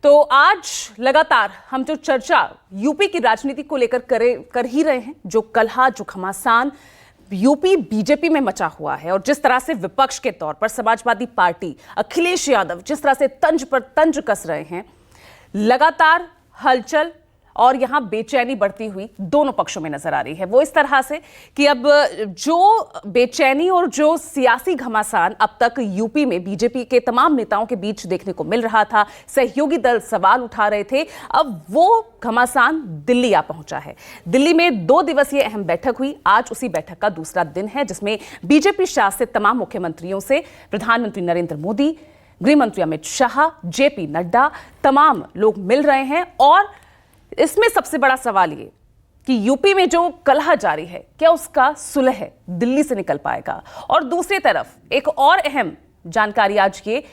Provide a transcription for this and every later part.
तो आज लगातार हम जो चर्चा यूपी की राजनीति को लेकर कर ही रहे हैं, जो कलह, जो घमासान यूपी बीजेपी में मचा हुआ है और जिस तरह से विपक्ष के तौर पर समाजवादी पार्टी, अखिलेश यादव जिस तरह से तंज पर तंज कस रहे हैं, लगातार हलचल और यहां बेचैनी बढ़ती हुई दोनों पक्षों में नजर आ रही है। वो इस तरह से कि अब जो बेचैनी और जो सियासी घमासान अब तक यूपी में बीजेपी के तमाम नेताओं के बीच देखने को मिल रहा था, सहयोगी दल सवाल उठा रहे थे, अब वो घमासान दिल्ली आ पहुंचा है। दिल्ली में 2 दिवसीय अहम बैठक हुई। आज उसी बैठक का दूसरा दिन है, जिसमें बीजेपी शासित तमाम मुख्यमंत्रियों से प्रधानमंत्री नरेंद्र मोदी, गृह मंत्री अमित शाह, जेपी नड्डा, तमाम लोग मिल रहे हैं। और इसमें सबसे बड़ा सवाल ये कि यूपी में जो कलह जारी है, क्या उसका सुलह दिल्ली से निकल पाएगा? और दूसरी तरफ एक और अहम जानकारी आज ये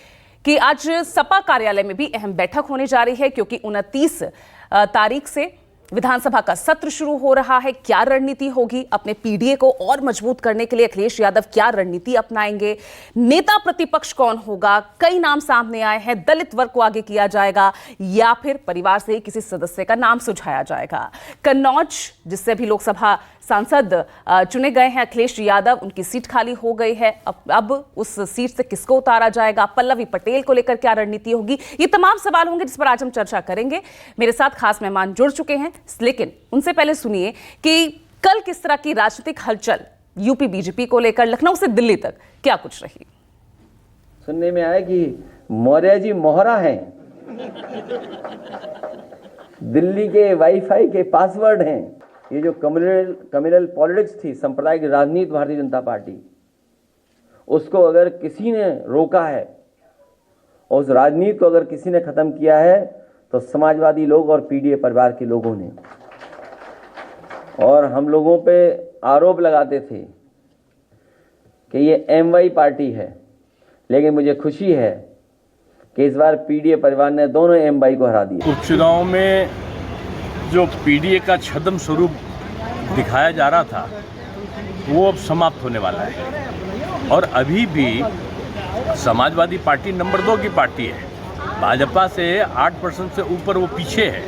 कि आज सपा कार्यालय में भी अहम बैठक होने जा रही है, क्योंकि 29 तारीख से विधानसभा का सत्र शुरू हो रहा है। क्या रणनीति होगी? अपने पीडीए को और मजबूत करने के लिए अखिलेश यादव क्या रणनीति अपनाएंगे? नेता प्रतिपक्ष कौन होगा? कई नाम सामने आए हैं। दलित वर्ग को आगे किया जाएगा या फिर परिवार से ही किसी सदस्य का नाम सुझाया जाएगा? कन्नौज, जिससे भी लोकसभा सांसद चुने गए हैं अखिलेश यादव, उनकी सीट खाली हो गई है। अब उस सीट से किसको उतारा जाएगा? पल्लवी पटेल को लेकर क्या रणनीति होगी? ये तमाम सवाल होंगे जिस पर आज हम चर्चा करेंगे। मेरे साथ खास मेहमान जुड़ चुके हैं, लेकिन उनसे पहले सुनिए कि कल किस तरह की राजनीतिक हलचल यूपी बीजेपी को लेकर लखनऊ से दिल्ली तक क्या कुछ रही। सुनने में आया कि मौर्य जी मोहरा हैं, दिल्ली के वाईफाई के पासवर्ड हैं। ये जो कम्युनल पॉलिटिक्स थी, सांप्रदायिक राजनीति भारतीय जनता पार्टी, उसको अगर किसी ने रोका है और उस राजनीति को अगर किसी ने खत्म किया है तो समाजवादी लोग और पीडीए परिवार के लोगों ने। और हम लोगों पे आरोप लगाते थे कि ये एमवाई पार्टी है, लेकिन मुझे खुशी है कि इस बार पीडीए परिवार ने दोनों एमवाई को हरा दिया। उपचुनाव में जो पीडीए का छद्म स्वरूप दिखाया जा रहा था, वो अब समाप्त होने वाला है। और अभी भी समाजवादी पार्टी नंबर 2 की पार्टी है। भाजपा से 8% से ऊपर वो पीछे है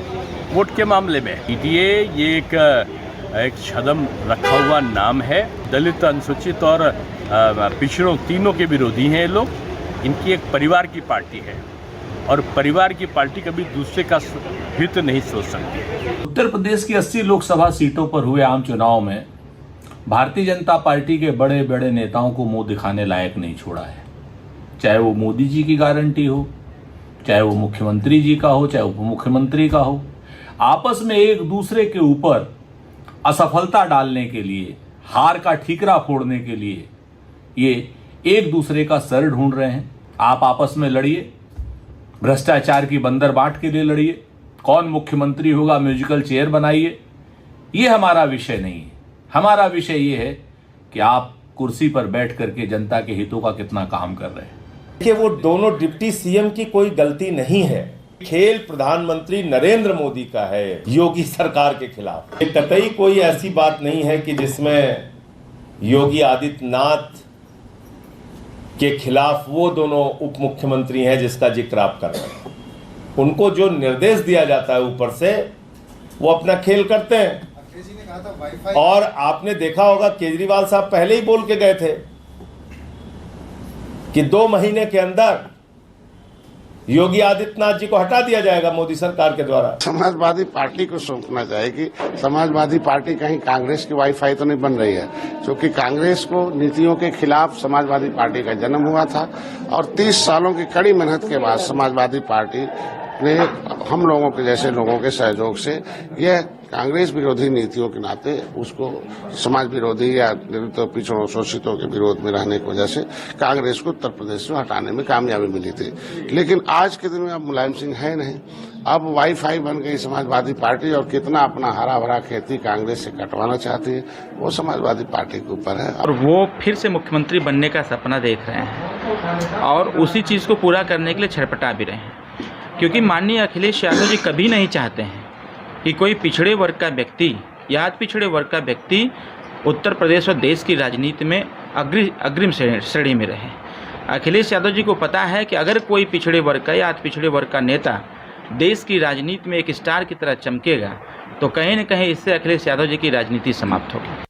वोट के मामले में। पीडीए ये एक छद्म रखा हुआ नाम है। दलित, अनुसूचित और पिछड़ों तीनों के विरोधी हैं ये लोग। इनकी एक परिवार की पार्टी है और परिवार की पार्टी कभी दूसरे का हित नहीं सोच सकती। उत्तर प्रदेश की 80 लोकसभा सीटों पर हुए आम चुनाव में भारतीय जनता पार्टी के बड़े बड़े नेताओं को मुंह दिखाने लायक नहीं छोड़ा है। चाहे वो मोदी जी की गारंटी हो, चाहे वो मुख्यमंत्री जी का हो, चाहे उप मुख्यमंत्री का हो, आपस में एक दूसरे के ऊपर असफलता डालने के लिए, हार का ठीकरा फोड़ने के लिए ये एक दूसरे का सर ढूंढ रहे हैं। आप आपस में लड़िए, भ्रष्टाचार की बंदर बाट के लिए लड़िए, कौन मुख्यमंत्री होगा म्यूजिकल चेयर बनाइए। ये हमारा विषय नहीं है। हमारा विषय ये है कि आप कुर्सी पर बैठ करके जनता के हितों का कितना काम कर रहे हैं। देखिए, वो दोनों डिप्टी सीएम की कोई गलती नहीं है। खेल प्रधानमंत्री नरेंद्र मोदी का है योगी सरकार के खिलाफ। कतई कोई ऐसी बात नहीं है कि जिसमें योगी आदित्यनाथ के खिलाफ वो दोनों उप मुख्यमंत्री हैं जिसका जिक्र आप कर रहे हैं। उनको जो निर्देश दिया जाता है ऊपर से, वो अपना खेल करते हैं। और आपने देखा होगा केजरीवाल साहब पहले ही बोल के गए थे कि 2 महीने के अंदर योगी आदित्यनाथ जी को हटा दिया जाएगा मोदी सरकार के द्वारा। समाजवादी पार्टी को सोचना चाहिए कि समाजवादी पार्टी कहीं कांग्रेस की वाईफाई तो नहीं बन रही है, क्योंकि कांग्रेस को नीतियों के खिलाफ समाजवादी पार्टी का जन्म हुआ था और 30 सालों की कड़ी मेहनत के बाद समाजवादी पार्टी ने हम लोगों के जैसे लोगों के सहयोग से यह कांग्रेस विरोधी नीतियों के नाते उसको समाज विरोधी या तो पिछड़ों शोषितों के विरोध में रहने की वजह से कांग्रेस को उत्तर प्रदेश से हटाने में कामयाबी मिली थी। लेकिन आज के दिन में अब मुलायम सिंह है नहीं, अब वाईफाई बन गई समाजवादी पार्टी और कितना अपना हरा भरा खेती कांग्रेस से कटवाना चाहती है वो समाजवादी पार्टी के ऊपर है। और वो फिर से मुख्यमंत्री बनने का सपना देख रहे हैं और उसी चीज़ को पूरा करने के लिए छटपटा भी रहे हैं, क्योंकि माननीय अखिलेश यादव जी कभी नहीं चाहते हैं कि कोई पिछड़े वर्ग का व्यक्ति या पिछड़े वर्ग का व्यक्ति उत्तर प्रदेश और देश की राजनीति में अग्रिम श्रेणी में रहे। अखिलेश यादव जी को पता है कि अगर कोई पिछड़े वर्ग का या पिछड़े वर्ग का नेता देश की राजनीति में एक स्टार की तरह चमकेगा, तो कहीं न कहीं इससे अखिलेश यादव जी की राजनीति समाप्त होगी।